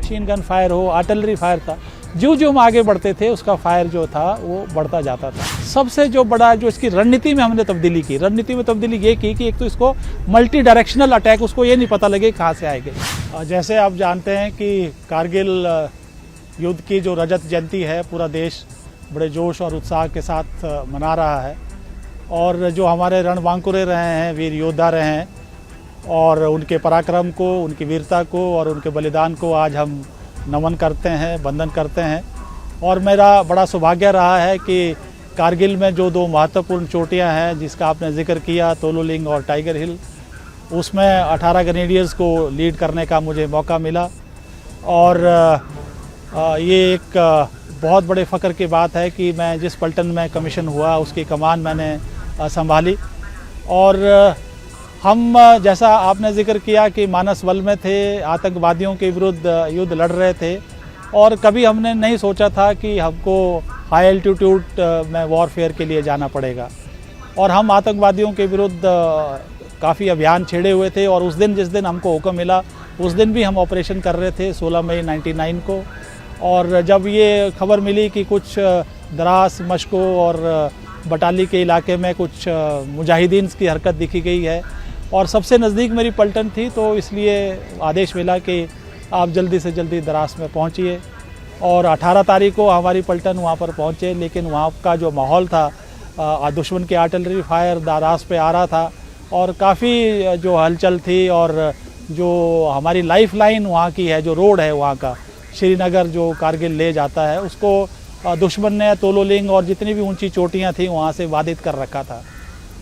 Machine gun fire हो, artillery fire था। जो जो हम आगे बढ़ते थे उसका फायर जो था वो बढ़ता जाता था। सबसे जो बड़ा जो इसकी रणनीति में हमने तब्दीली की, रणनीति में तब्दीली ये की कि एक तो इसको मल्टी डायरेक्शनल अटैक, उसको ये नहीं पता लगे कहाँ से आएंगे। जैसे आप जानते हैं कि कारगिल युद्ध की जो रजत जयंती है पूरा देश बड़े जोश और उत्साह के साथ मना रहा है, और जो हमारे रणबांकुरे रहे हैं, वीर योद्धा रहे हैं, और उनके पराक्रम को, उनकी वीरता को और उनके बलिदान को आज हम नमन करते हैं, वंदन करते हैं। और मेरा बड़ा सौभाग्य रहा है कि कारगिल में जो दो महत्वपूर्ण चोटियां हैं जिसका आपने जिक्र किया, तोलोलिंग और टाइगर हिल, उसमें 18 ग्रेनेडियर्स को लीड करने का मुझे मौका मिला। और ये एक बहुत बड़े फ़ख्र की बात है कि मैं जिस पलटन में कमीशन हुआ उसकी कमान मैंने संभाली। और हम, जैसा आपने जिक्र किया कि मानस वल में थे, आतंकवादियों के विरुद्ध युद्ध लड़ रहे थे, और कभी हमने नहीं सोचा था कि हमको हाई एल्टीट्यूड में वॉरफेयर के लिए जाना पड़ेगा। और हम आतंकवादियों के विरुद्ध काफ़ी अभियान छेड़े हुए थे, और उस दिन जिस दिन हमको हुक्म मिला उस दिन भी हम ऑपरेशन कर रहे थे 16 मई 99 को। और जब ये खबर मिली कि कुछ द्रास, मशको और बटाली के इलाके में कुछ मुजाहिदीन की हरकत दिखी गई है, और सबसे नज़दीक मेरी पलटन थी, तो इसलिए आदेश मिला कि आप जल्दी से जल्दी द्रास में पहुंचिए। और 18 तारीख को हमारी पलटन वहां पर पहुंचे, लेकिन वहां का जो माहौल था, दुश्मन के आर्टिलरी फायर द्रास पे आ रहा था, और काफ़ी जो हलचल थी, और जो हमारी लाइफ लाइन वहाँ की है, जो रोड है वहाँ का, श्रीनगर जो कारगिल ले जाता है, उसको दुश्मन ने तोलोलिंग और जितनी भी ऊंची चोटियाँ थी वहाँ से बाधित कर रखा था।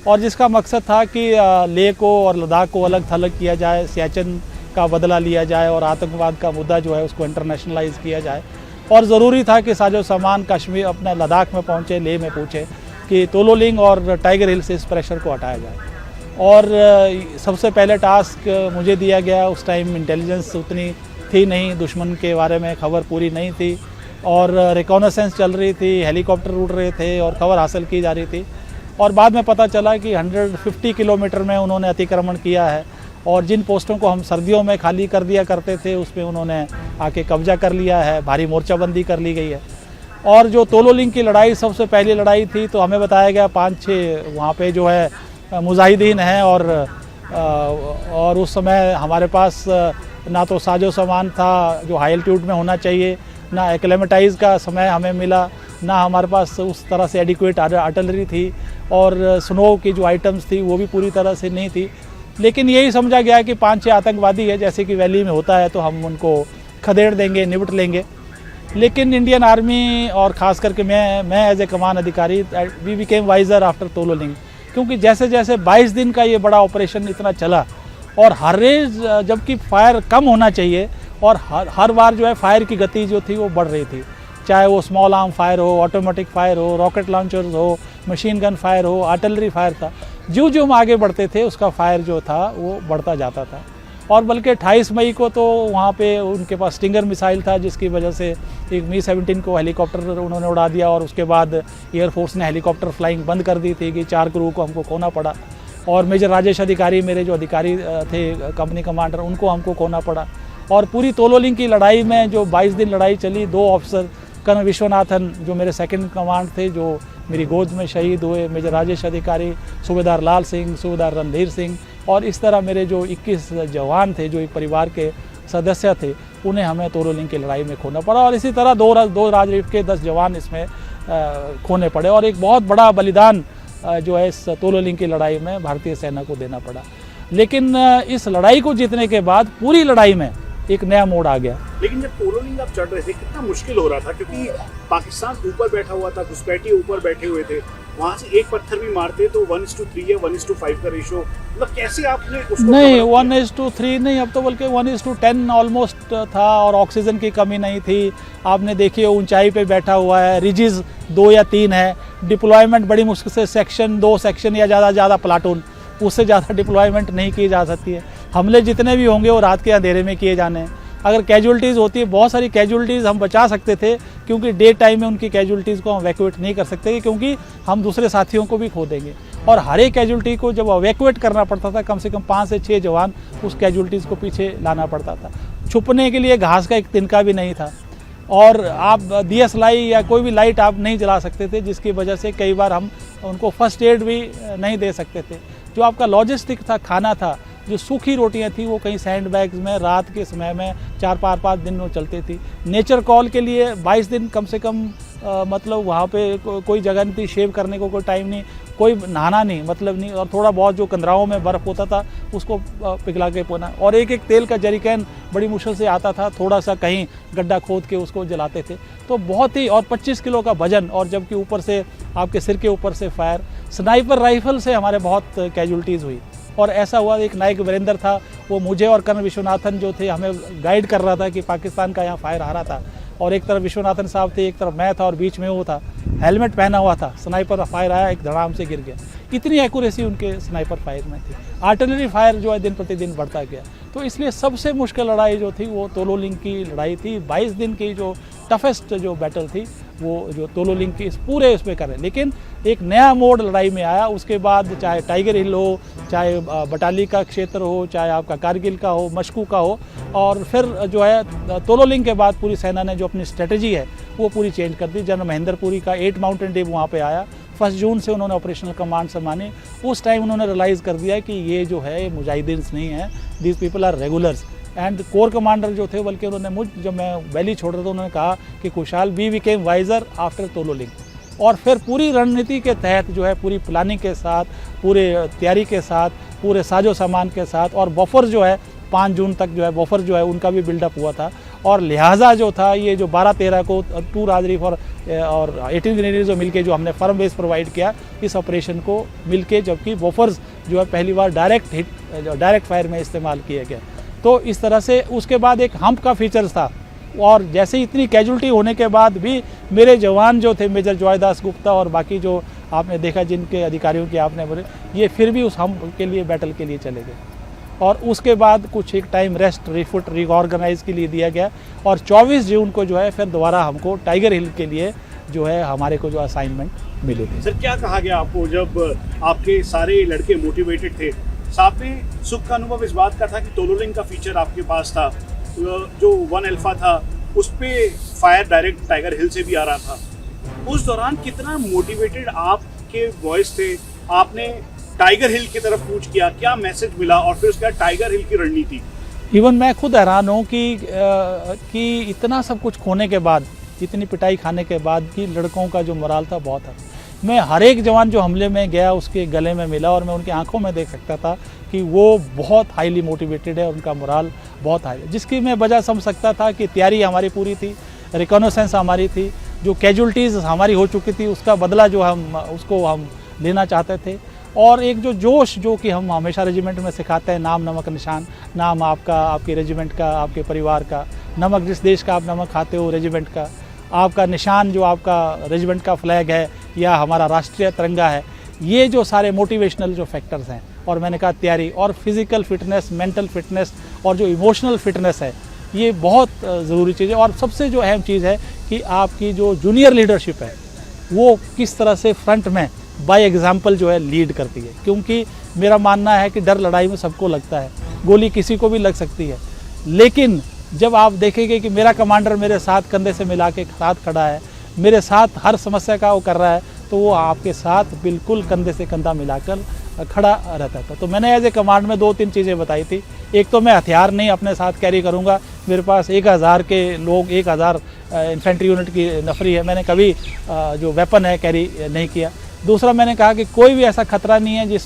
और जिसका मकसद था कि लेह को और लद्दाख को अलग थलग किया जाए, सियाचिन का बदला लिया जाए, और आतंकवाद का मुद्दा जो है उसको इंटरनेशनलाइज किया जाए। और ज़रूरी था कि साजो सामान कश्मीर अपने लद्दाख में पहुँचे, लेह में पहुँचे, कि तोलोलिंग और टाइगर हिल से इस प्रेशर को हटाया जाए। और सबसे पहले टास्क मुझे दिया गया। उस टाइम इंटेलिजेंस उतनी थी नहीं, दुश्मन के बारे में खबर पूरी नहीं थी, और रिकॉनेसेंस चल रही थी, हेलीकॉप्टर उड़ रहे थे और खबर हासिल की जा रही थी। और बाद में पता चला कि 150 किलोमीटर में उन्होंने अतिक्रमण किया है, और जिन पोस्टों को हम सर्दियों में खाली कर दिया करते थे उसमें उन्होंने आके कब्जा कर लिया है, भारी मोर्चाबंदी कर ली गई है। और जो तोलोलिंग की लड़ाई सबसे पहली लड़ाई थी, तो हमें बताया गया 5-6 वहाँ पे जो है मुजाहिदीन हैं, और उस समय हमारे पास ना तो साजो सामान था जो हाई एल्टीट्यूड में होना चाहिए, ना एक्लेमेटाइज का समय हमें मिला, ना हमारे पास उस तरह से एडिक्वेट आर्टिलरी थी, और स्नो की जो आइटम्स थी वो भी पूरी तरह से नहीं थी। लेकिन यही समझा गया कि 5-6 आतंकवादी है, जैसे कि वैली में होता है, तो हम उनको खदेड़ देंगे, निपट लेंगे। लेकिन इंडियन आर्मी और ख़ास करके मैं एज ए कमान अधिकारी, we became wiser after Tololing, क्योंकि जैसे जैसे 22 दिन का ये बड़ा ऑपरेशन इतना चला, और हर रेज जबकि फायर कम होना चाहिए, और हर बार जो है फायर की गति जो थी वो बढ़ रही थी, चाहे वो स्मॉल आर्म फायर हो, ऑटोमेटिक फायर हो, रॉकेट लॉन्चर्स हो, मशीन गन फायर हो, आर्टिलरी फायर था। जो जो हम आगे बढ़ते थे उसका फायर जो था वो बढ़ता जाता था। और बल्कि 28 मई को तो वहाँ पे उनके पास स्टिंगर मिसाइल था, जिसकी वजह से एक मी-17 को हेलीकॉप्टर उन्होंने उड़ा दिया, और उसके बाद एयरफोर्स ने हेलीकॉप्टर फ्लाइंग बंद कर दी थी कि 4 क्रू को हमको खोना पड़ा। और मेजर राजेश अधिकारी, मेरे जो अधिकारी थे कंपनी कमांडर, उनको हमको खोना पड़ा। और पूरी तोलोलिंग की लड़ाई में जो 22 दिन लड़ाई चली, 2 ऑफिसर, कर्नल विश्वनाथन जो मेरे सेकंड कमांड थे, जो मेरी गोद में शहीद हुए, मेजर राजेश अधिकारी, सूबेदार लाल सिंह, सूबेदार रणधीर सिंह, और इस तरह मेरे जो 21 जवान थे जो एक परिवार के सदस्य थे, उन्हें हमें तोलोलिंग की लड़ाई में खोना पड़ा। और इसी तरह दो राजरीफ के 10 जवान इसमें खोने पड़े, और एक बहुत बड़ा बलिदान जो है इस तोलोलिंग की लड़ाई में भारतीय सेना को देना पड़ा। लेकिन इस लड़ाई को जीतने के बाद पूरी लड़ाई में एक नया मोड़ आ गया। लेकिन जब तोलोलिंग आप चढ़ रहे थे कितना मुश्किल हो रहा था, क्योंकि पाकिस्तान ऊपर बैठा हुआ था, घुसपैठी ऊपर बैठे हुए थे, वहाँ से एक पत्थर भी मारते तो 1:3 या 1:5 का रेशो, मतलब कैसे आपने उसको? नहीं, 1:3 नहीं, अब तो बल्कि 1:10 ऑलमोस्ट था, और ऑक्सीजन की कमी नहीं थी। आपने देखिए ऊंचाई पे बैठा हुआ है, रिजिज 2 या 3 है, डिप्लॉयमेंट बड़ी मुश्किल से सेक्शन 2 सेक्शन या ज़्यादा प्लाटून, उससे ज़्यादा डिप्लॉयमेंट नहीं की जा सकती है। हमले जितने भी होंगे वो रात के अंधेरे में किए जाने हैं। अगर कैजुअल्टीज़ होती है, बहुत सारी कैजुअल्टीज़ हम बचा सकते थे, क्योंकि डे टाइम में उनकी कैजुअल्टीज़ को हम वैक्यूएट नहीं कर सकते, क्योंकि हम दूसरे साथियों को भी खो देंगे। और हर एक कैजुअल्टी को जब वैक्यूएट करना पड़ता था, कम से कम 5 से 6 जवान उस कैजुअल्टीज़ को पीछे लाना पड़ता था। छुपने के लिए घास का एक तिनका भी नहीं था, और आप DSLI या कोई भी लाइट आप नहीं जला सकते थे, जिसकी वजह से कई बार हम उनको फर्स्ट एड भी नहीं दे सकते थे। जो आपका लॉजिस्टिक था, खाना था, जो सूखी रोटियां थी वो कहीं सैंड बैग्स में रात के समय में 4-5 दिन वो चलती थी। नेचर कॉल के लिए 22 दिन कम से कम मतलब वहाँ पे कोई जगह नहीं थी, शेव करने को कोई टाइम नहीं, कोई नहाना नहीं मतलब नहीं, और थोड़ा बहुत जो कंदराओं में बर्फ़ होता था उसको पिघला के पोना, और एक तेल का जरिकैन बड़ी मुश्किल से आता था, थोड़ा सा कहीं गड्ढा खोद के उसको जलाते थे। तो बहुत ही, और 25 किलो का वजन, और जबकि ऊपर से आपके सिर के ऊपर से फायर, स्नाइपर राइफल से हमारे बहुत कैजुअल्टीज़ हुई। और ऐसा हुआ, एक नायक वीरेंद्र था, वो मुझे और कर्नल विश्वनाथन जो थे हमें गाइड कर रहा था कि पाकिस्तान का यहाँ फायर आ रहा था, और एक तरफ विश्वनाथन साहब थे, एक तरफ मैं था, और बीच में वो था, हेलमेट पहना हुआ था, स्नाइपर फायर आया, एक धड़ाम से गिर गया। इतनी एक्यूरेसी उनके स्नाइपर फायर में थी। आर्टिलरी फायर जो है दिन प्रतिदिन बढ़ता गया। तो इसलिए सबसे मुश्किल लड़ाई जो थी वो तोलोलिंग की लड़ाई थी। 22 दिन की जो टफेस्ट जो बैटल थी वो जो तोलोलिंग की पूरे उस पर करें, लेकिन एक नया मोड़ लड़ाई में आया। उसके बाद चाहे टाइगर हिल हो, चाहे बटाली का क्षेत्र हो, चाहे आपका कारगिल का हो, मशकू का हो, और फिर जो है तोलोलिंग के बाद पूरी सेना ने जो अपनी स्ट्रेटजी है वो पूरी चेंज कर दी। जनरल महेंद्रपुरी का 8 माउंटेन डे वहाँ पे आया, 1 जून से उन्होंने ऑपरेशनल कमांड संभाली। उस टाइम उन्होंने रियलाइज़ कर दिया कि ये जो है मुजाहिदीन नहीं है, these people are regulars. And core commander जो थे, बल्कि उन्होंने जब मैं वैली छोड़ रहा था, उन्होंने कहा कि Kushal we became wiser after Tololing. और फिर पूरी रणनीति के तहत जो है, पूरी प्लानिंग के साथ, पूरे तैयारी के साथ, पूरे साजो सामान के साथ, और बफर जो है 5 जून तक जो है बफर जो है उनका भी बिल्डअप हुआ था। और लिहाजा जो था ये जो 12-13 को 2 राजरीफ और 18 ग्रेनेडियर्स जो मिलके जो हमने फर्म बेस प्रोवाइड किया इस ऑपरेशन को मिलके, जबकि बफर्स जो है पहली बार डायरेक्ट फायर में इस्तेमाल किया गया। तो इस तरह से उसके बाद एक हम्प का फीचर्स था, और जैसे इतनी कैजुअल्टी होने के बाद भी मेरे जवान जो थे, मेजर जॉय दास गुप्ता और बाकी जो आपने देखा जिनके अधिकारियों की आपने बोले, ये फिर भी उस हम्प के लिए बैटल के लिए चले गए। और उसके बाद कुछ एक टाइम रेस्ट, रिफुट, रिऑर्गेनाइज के लिए दिया गया, और 24 जून को जो है फिर दोबारा हमको टाइगर हिल के लिए जो है हमारे को जो असाइनमेंट मिले थे। सर क्या कहा गया आपको जब आपके सारे लड़के मोटिवेटेड थे? साथ में सुख का अनुभव इस बात का था कि तोलोलिंग का फीचर आपके पास था, जो 1 अल्फा था उस पे फायर डायरेक्ट टाइगर हिल से भी आ रहा था। उस दौरान कितना मोटिवेटेड आपके बॉयज थे? आपने टाइगर हिल की तरफ कूच किया, क्या मैसेज मिला, और फिर उसके बाद टाइगर हिल की रणनीति? इवन मैं खुद हैरान हूँ कि इतना सब कुछ खोने के बाद, इतनी पिटाई खाने के बाद भी लड़कों का जो मोराल था बहुत है। मैं हर एक जवान जो हमले में गया उसके गले में मिला, और मैं उनकी आंखों में देख सकता था कि वो बहुत हाईली मोटिवेटेड है, उनका मोराल बहुत हाई है, जिसकी मैं वजह समझ सकता था कि तैयारी हमारी पूरी थी, रिकॉग्निसेंस हमारी थी, जो कैजुअल्टीज़ हमारी हो चुकी थी उसका बदला जो हम लेना चाहते थे, और एक जो जोश जो कि हम हमेशा रेजिमेंट में सिखाते हैं, नाम नमक निशान, नाम आपका, आपके रेजिमेंट का, आपके परिवार का, नमक जिस देश का आप नमक खाते हो रेजिमेंट का, आपका निशान जो आपका रेजिमेंट का फ्लैग है या हमारा राष्ट्रीय तिरंगा है, ये जो सारे मोटिवेशनल जो फैक्टर्स हैं। और मैंने कहा तैयारी और फिज़िकल फिटनेस, मेंटल फिटनेस और जो इमोशनल फिटनेस है, ये बहुत ज़रूरी चीज़ है। और सबसे जो अहम चीज़ है कि आपकी जो जूनियर लीडरशिप है वो किस तरह से फ्रंट में बाय एग्जाम्पल जो है लीड करती है, क्योंकि मेरा मानना है कि डर लड़ाई में सबको लगता है, गोली किसी को भी लग सकती है, लेकिन जब आप देखेंगे कि मेरा कमांडर मेरे साथ कंधे से मिला के साथ खड़ा है, मेरे साथ हर समस्या का वो कर रहा है, तो वो आपके साथ बिल्कुल कंधे से कंधा मिलाकर खड़ा रहता था। तो मैंने एज ए कमांड में 2-3 चीज़ें बताई थी। एक तो मैं हथियार नहीं अपने साथ कैरी करूँगा, मेरे पास 1000 के लोग, 1000 इन्फेंट्री यूनिट की नफरी है, मैंने कभी जो वेपन है कैरी नहीं किया। दूसरा मैंने कहा कि कोई भी ऐसा खतरा नहीं है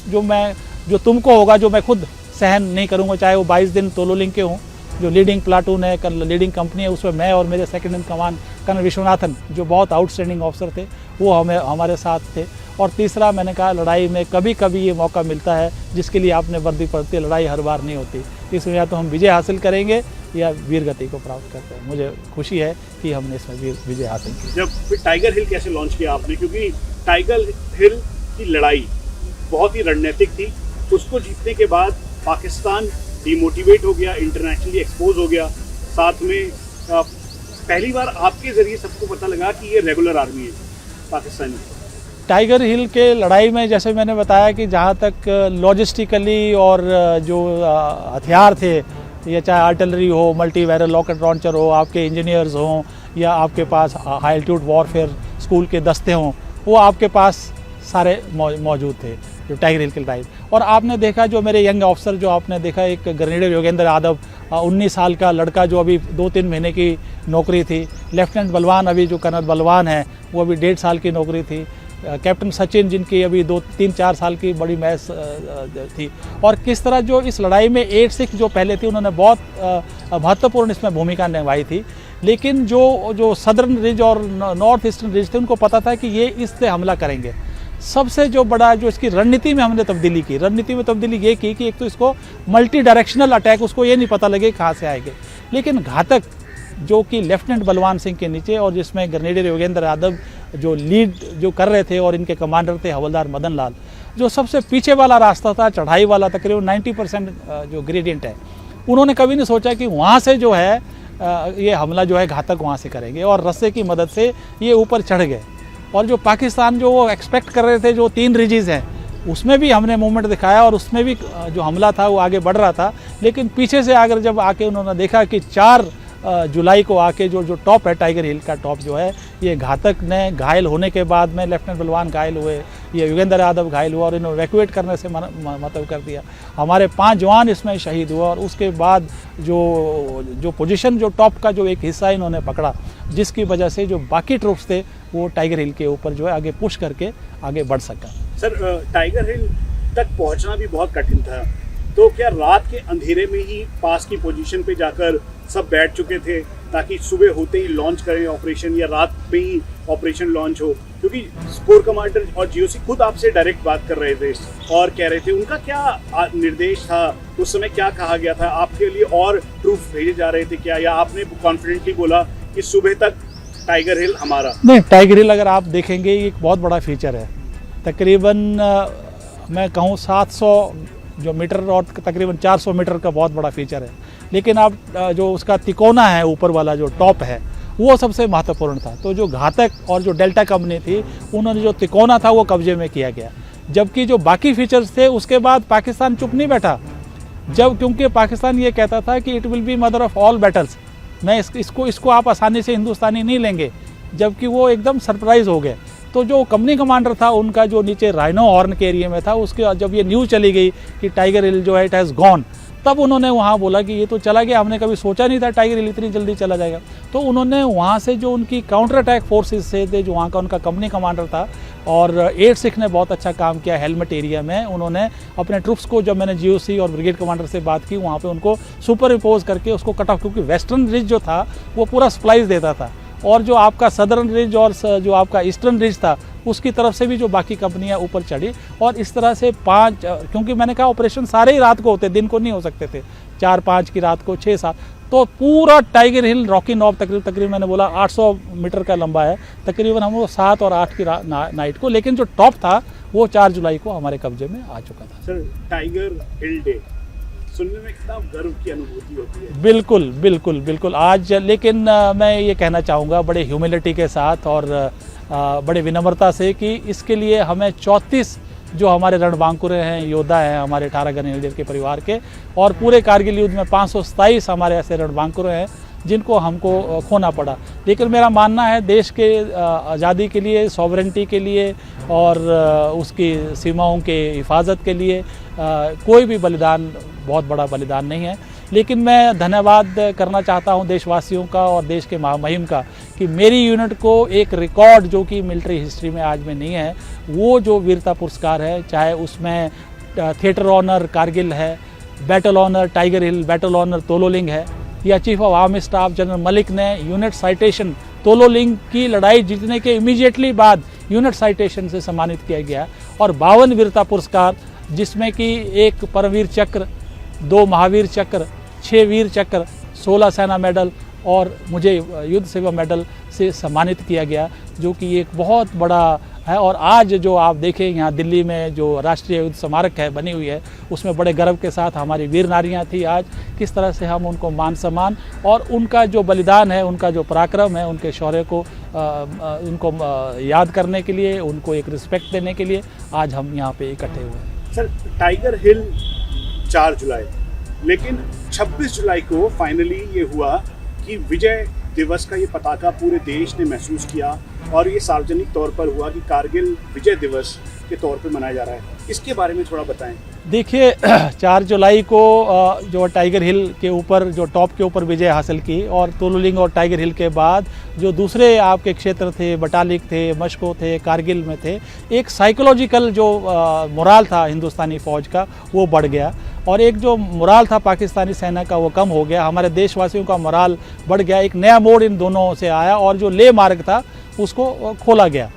जो तुमको होगा जो मैं खुद सहन नहीं करूँगा, चाहे वो 22 दिन तोलोलिंग के हों। जो लीडिंग प्लाटून है, लीडिंग कंपनी है, उसमें मैं और मेरे second in command colonel Viswanathan जो बहुत आउटस्टैंडिंग ऑफिसर थे वो हमारे साथ थे। और तीसरा मैंने कहा लड़ाई में कभी कभी ये मौका मिलता है जिसके लिए आपने वर्दी पड़ती है, लड़ाई हर बार नहीं होती, इसमें या तो हम विजय हासिल करेंगे या वीरगति को प्राप्त करते हैं। मुझे खुशी है कि हमने इसमें विजय हासिल की। जब फिर टाइगर हिल कैसे लॉन्च किया आपने, क्योंकि टाइगर हिल की लड़ाई बहुत ही रणनीतिक थी, उसको जीतने के बाद पाकिस्तान डिमोटिवेट हो गया, इंटरनेशनली एक्सपोज हो गया, साथ में पहली बार आपके ज़रिए सबको पता लगा कि ये रेगुलर आर्मी है पाकिस्तानी। टाइगर हिल के लड़ाई में जैसे मैंने बताया कि जहाँ तक लॉजिस्टिकली और जो हथियार थे या चाहे आर्टिलरी हो, मल्टी बैरल रॉकेट लॉन्चर हो, आपके इंजीनियर्स हों, या आपके पास हाई एल्टीट्यूड वॉरफेयर स्कूल के दस्ते हों, वो आपके पास सारे मौजूद थे जो टाइगर हिल के लाइव। और आपने देखा जो मेरे यंग ऑफिसर जो आपने देखा, एक ग्रेनेडियर योगेंद्र यादव 19 साल का लड़का जो अभी 2-3 महीने की नौकरी थी, लेफ्टिनेंट बलवान अभी जो कर्नल बलवान है वो अभी 1.5 साल की नौकरी थी, कैप्टन सचिन जिनकी अभी 2-3-4 साल की बड़ी मैच थी। और किस तरह जो इस लड़ाई में 8-6 जो पहले थी उन्होंने बहुत महत्वपूर्ण इसमें भूमिका निभाई थी। लेकिन जो सदर्न रिज और नॉर्थ ईस्टर्न रिज थे उनको पता था कि ये इससे हमला करेंगे। सबसे जो बड़ा जो इसकी रणनीति में हमने तब्दीली की, रणनीति में तब्दीली ये की कि एक तो इसको मल्टी डायरेक्शनल अटैक, उसको ये नहीं पता लगे कहाँ से आएंगे, लेकिन घातक जो कि लेफ्टिनेंट बलवान सिंह के नीचे और जिसमें ग्रेनेडियर योगेंद्र यादव जो लीड जो कर रहे थे और इनके कमांडर थे हवलदार मदन लाल, जो सबसे पीछे वाला रास्ता था, चढ़ाई वाला, तकरीबन 90% जो ग्रेडियंट है, उन्होंने कभी नहीं सोचा कि वहाँ से जो है ये हमला जो है घातक वहाँ से करेंगे, और रस्से की मदद से ये ऊपर चढ़ गए। और जो पाकिस्तान जो वो एक्सपेक्ट कर रहे थे, जो 3 रिजीज हैं उसमें भी हमने मूवमेंट दिखाया और उसमें भी जो हमला था वो आगे बढ़ रहा था। लेकिन पीछे से अगर जब आके उन्होंने देखा कि 4 जुलाई को आके जो टॉप है टाइगर हिल का टॉप जो है, ये घातक ने घायल होने के बाद में लेफ्टिनेंट बलवान घायल हुए, ये योगेंद्र यादव घायल हुआ और इन्होंने इवैक्यूएट करने से मतलब कर दिया। हमारे 5 जवान इसमें शहीद हुआ और उसके बाद जो पोजीशन जो टॉप का जो एक हिस्सा इन्होंने पकड़ा, जिसकी वजह से जो बाकी ट्रूप्स थे वो टाइगर हिल के ऊपर जो है आगे पुश करके आगे बढ़ सका। सर, टाइगर हिल तक पहुंचना भी बहुत कठिन था, तो क्या रात के अंधेरे में ही पास की पोजीशन पे जाकर सब बैठ चुके थे ताकि सुबह होते ही लॉन्च करें ऑपरेशन, या रात पे ही ऑपरेशन लॉन्च हो? क्योंकि कोर कमांडर और जीओसी खुद आपसे डायरेक्ट बात कर रहे थे और कह रहे थे, उनका क्या निर्देश था उस समय, क्या कहा गया था आपके लिए, और ट्रूप्स भेजे जा रहे थे क्या, या आपने कॉन्फिडेंटली बोला कि सुबह तक टाइगर हिल हमारा? नहीं, टाइगर हिल अगर आप देखेंगे ये एक बहुत बड़ा फीचर है। तकरीबन मैं कहूँ 700 जो मीटर और तकरीबन 400 मीटर का बहुत बड़ा फीचर है। लेकिन आप जो उसका तिकोना है, ऊपर वाला जो टॉप है, वो सबसे महत्वपूर्ण था। तो जो घातक और जो डेल्टा कंपनी थी, उन्होंने जो तिकोना था वो कब्जे में किया गया, जबकि जो बाकी फीचर्स थे उसके बाद पाकिस्तान चुप नहीं बैठा। क्योंकि पाकिस्तान ये कहता था कि it will be mother of all battles, मैं इसको आप आसानी से हिंदुस्तानी नहीं लेंगे, जबकि वो एकदम सरप्राइज हो गए। तो जो कंपनी कमांडर था उनका जो नीचे राइनो हॉर्न के एरिया में था, उसके जब ये न्यूज़ चली गई कि टाइगर हिल जो है इट हैज़ गॉन, तब उन्होंने वहाँ बोला कि ये तो चला गया, हमने कभी सोचा नहीं था टाइगर हिल इतनी जल्दी चला जाएगा। तो उन्होंने वहाँ से जो उनकी काउंटर अटैक फोर्सेस से थे, जो वहाँ का उनका कंपनी कमांडर था, और 8-6 ने बहुत अच्छा काम किया हेलमेट एरिया में। उन्होंने अपने ट्रूप्स को, जब मैंने जीओसी और ब्रिगेड कमांडर से बात की, वहाँ पे उनको सुपर इम्पोज करके उसको कट ऑफ, क्योंकि वेस्टर्न रिज जो था वो पूरा सप्लाईज देता था, और जो आपका सदर्न रिज और जो आपका ईस्टर्न रिज था उसकी तरफ से भी जो बाकी कंपनियां ऊपर चढ़ी। और इस तरह से 5, क्योंकि मैंने कहा ऑपरेशन सारे ही रात को होते, दिन को नहीं हो सकते थे, 4-5 की रात को, 6-7, तो पूरा टाइगर हिल रॉकी नॉब तकरीबन मैंने बोला 800 मीटर का लंबा है, तकरीबन हम वो 7 और 8 की नाइट को, लेकिन जो टॉप था वो 4 जुलाई को हमारे कब्जे में आ चुका था। सर, टाइगर हिल डे सुनने में कितना गर्व की अनुभूति होती है। बिल्कुल बिल्कुल बिल्कुल। आज लेकिन मैं ये कहना चाहूँगा बड़े ह्यूमिलिटी के साथ और बड़े विनम्रता से कि इसके लिए हमें 34 जो हमारे रणबांकुरे हैं, योद्धा हैं हमारे 18 ग्रेनेडियर के परिवार के, और पूरे कारगिल युद्ध में 527 हमारे ऐसे रणबांकुरे हैं जिनको हमको खोना पड़ा। लेकिन मेरा मानना है देश के आज़ादी के लिए, सॉवरेंटी के लिए और उसकी सीमाओं के हिफाजत के लिए कोई भी बलिदान बहुत बड़ा बलिदान नहीं है। लेकिन मैं धन्यवाद करना चाहता हूं देशवासियों का और देश के महामहिम का कि मेरी यूनिट को एक रिकॉर्ड जो कि मिलिट्री हिस्ट्री में आज में नहीं है, वो जो वीरता पुरस्कार है, चाहे उसमें थिएटर ऑनर कारगिल है, बैटल ऑनर टाइगर हिल, बैटल ऑनर तोलोलिंग है, या chief of army staff general Malik ने यूनिट साइटेशन तोलोलिंग की लड़ाई जीतने के इमीडिएटली बाद यूनिट साइटेशन से सम्मानित किया गया, और 52 वीरता पुरस्कार, जिसमें कि 1 परमवीर चक्र, 2 महावीर चक्र, 6 वीर चक्र, 16 सेना मेडल और मुझे युद्ध सेवा मेडल से सम्मानित किया गया, जो कि एक बहुत बड़ा है। और आज जो आप देखें यहाँ दिल्ली में जो राष्ट्रीय युद्ध स्मारक है बनी हुई है, उसमें बड़े गर्व के साथ हमारी वीर नारियाँ थी। आज किस तरह से हम उनको मान सम्मान और उनका जो बलिदान है, उनका जो पराक्रम है, उनके शौर्य को उनको याद करने के लिए, उनको एक रिस्पेक्ट देने के लिए आज हम यहाँ पे इकट्ठे हुए हैं। सर, टाइगर हिल 4 जुलाई लेकिन 26 जुलाई को फाइनली ये हुआ कि विजय दिवस का ये पताका पूरे देश ने महसूस किया और ये सार्वजनिक तौर पर हुआ कि कारगिल विजय दिवस के तौर पे मनाया जा रहा है। इसके बारे में थोड़ा बताएं। देखिए 4 जुलाई को जो टाइगर हिल के ऊपर जो टॉप के ऊपर विजय हासिल की और तुलुलिंग और टाइगर हिल के बाद जो दूसरे आपके क्षेत्र थे, बटालिक थे, मशको थे, कारगिल में थे, एक साइकोलॉजिकल जो मोराल था हिंदुस्तानी फ़ौज का वो बढ़ गया और एक जो मोराल था पाकिस्तानी सेना का वो कम हो गया। हमारे देशवासियों का मोराल बढ़ गया। एक नया मोड़ इन दोनों से आया और जो ले मार्ग था उसको खोला गया।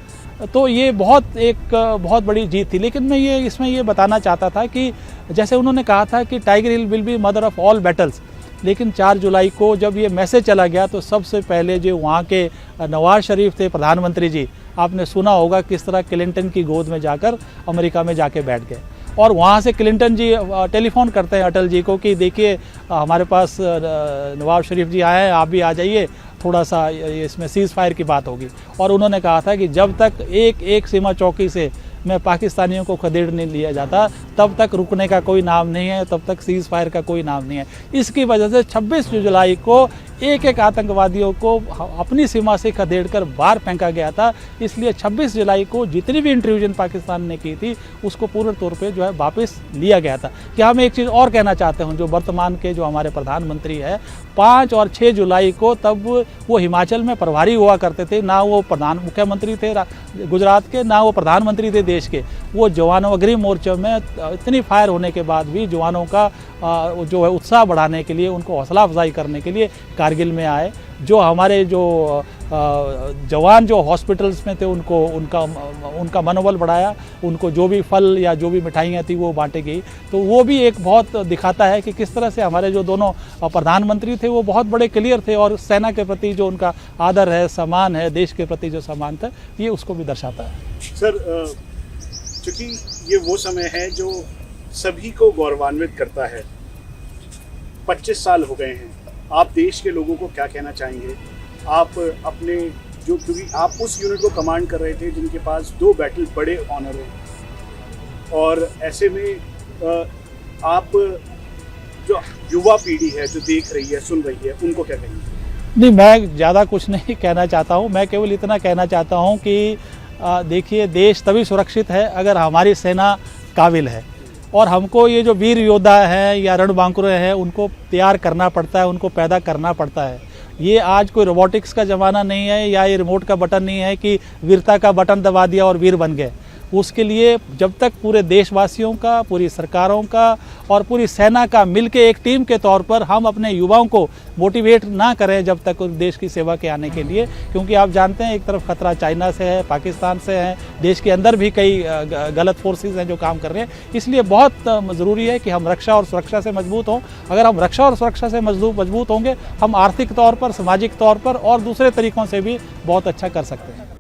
तो ये बहुत बड़ी जीत थी। लेकिन मैं इसमें ये बताना चाहता था कि जैसे उन्होंने कहा था कि tiger hill will be mother of all battles, लेकिन 4 जुलाई को जब ये मैसेज चला गया तो सबसे पहले जो वहाँ के नवाज शरीफ थे प्रधानमंत्री जी, आपने सुना होगा किस तरह क्लिंटन की गोद में जाकर अमेरिका में जाके बैठ गए और वहाँ से क्लिंटन जी टेलीफोन करते हैं अटल जी को कि देखिए हमारे पास नवाज शरीफ जी आए हैं, आप भी आ जाइए, थोड़ा सा इसमें सीज़ फायर की बात होगी। और उन्होंने कहा था कि जब तक एक सीमा चौकी से मैं पाकिस्तानियों को खदेड़ नहीं लिया जाता तब तक रुकने का कोई नाम नहीं है, तब तक सीज़ फायर का कोई नाम नहीं है। इसकी वजह से 26 जुलाई को एक आतंकवादियों को अपनी सीमा से खदेड़कर बाहर फेंका गया था। इसलिए 26 जुलाई को जितनी भी इंट्रूजन पाकिस्तान ने की थी उसको पूर्ण तौर पे जो है वापस लिया गया था। कि हम एक चीज़ और कहना चाहते हैं, जो वर्तमान के जो हमारे प्रधानमंत्री है 5 और 6 जुलाई को तब वो हिमाचल में प्रभारी हुआ करते थे, ना वो मुख्यमंत्री थे गुजरात के, ना वो प्रधानमंत्री थे देश के। वो जवानों अग्रिम मोर्चे में इतनी फायर होने के बाद भी जवानों का जो है उत्साह बढ़ाने के लिए, उनको हौसला अफजाई करने के लिए कारगिल में आए। जो हमारे जो जवान जो हॉस्पिटल्स में थे उनका मनोबल बढ़ाया, उनको जो भी फल या जो भी मिठाइयाँ थी वो बांटी गई। तो वो भी एक बहुत दिखाता है कि किस तरह से हमारे जो दोनों प्रधानमंत्री थे वो बहुत बड़े क्लियर थे और सेना के प्रति जो उनका आदर है, सम्मान है, देश के प्रति जो सम्मान था, ये उसको भी दर्शाता है। सर, चूँकि ये वो समय है जो सभी को गौरवान्वित करता है। 25 साल हो गए हैं, आप देश के लोगों को क्या कहना चाहेंगे? आप अपने क्योंकि आप उस यूनिट को कमांड कर रहे थे जिनके पास 2 बैटल बड़े ऑनर हैं और ऐसे में आप जो युवा पीढ़ी है जो देख रही है, सुन रही है, उनको क्या कहेंगे? नहीं, मैं ज़्यादा कुछ नहीं कहना चाहता हूँ। मैं केवल इतना कहना चाहता हूँ कि देखिए देश तभी सुरक्षित है अगर हमारी सेना काबिल है और हमको ये जो वीर योद्धा हैं या रणबांकुरे हैं उनको तैयार करना पड़ता है, उनको पैदा करना पड़ता है। ये आज कोई रोबोटिक्स का ज़माना नहीं है या ये रिमोट का बटन नहीं है कि वीरता का बटन दबा दिया और वीर बन गए। उसके लिए जब तक पूरे देशवासियों का, पूरी सरकारों का और पूरी सेना का मिलके एक टीम के तौर पर हम अपने युवाओं को मोटिवेट ना करें जब तक देश की सेवा के आने के लिए, क्योंकि आप जानते हैं एक तरफ खतरा चाइना से है, पाकिस्तान से है, देश के अंदर भी कई गलत फोर्सेस हैं जो काम कर रहे हैं। इसलिए बहुत ज़रूरी है कि हम रक्षा और सुरक्षा से मजबूत हों। अगर हम रक्षा और सुरक्षा से मजबूत होंगे, हम आर्थिक तौर पर, सामाजिक तौर पर और दूसरे तरीक़ों से भी बहुत अच्छा कर सकते हैं।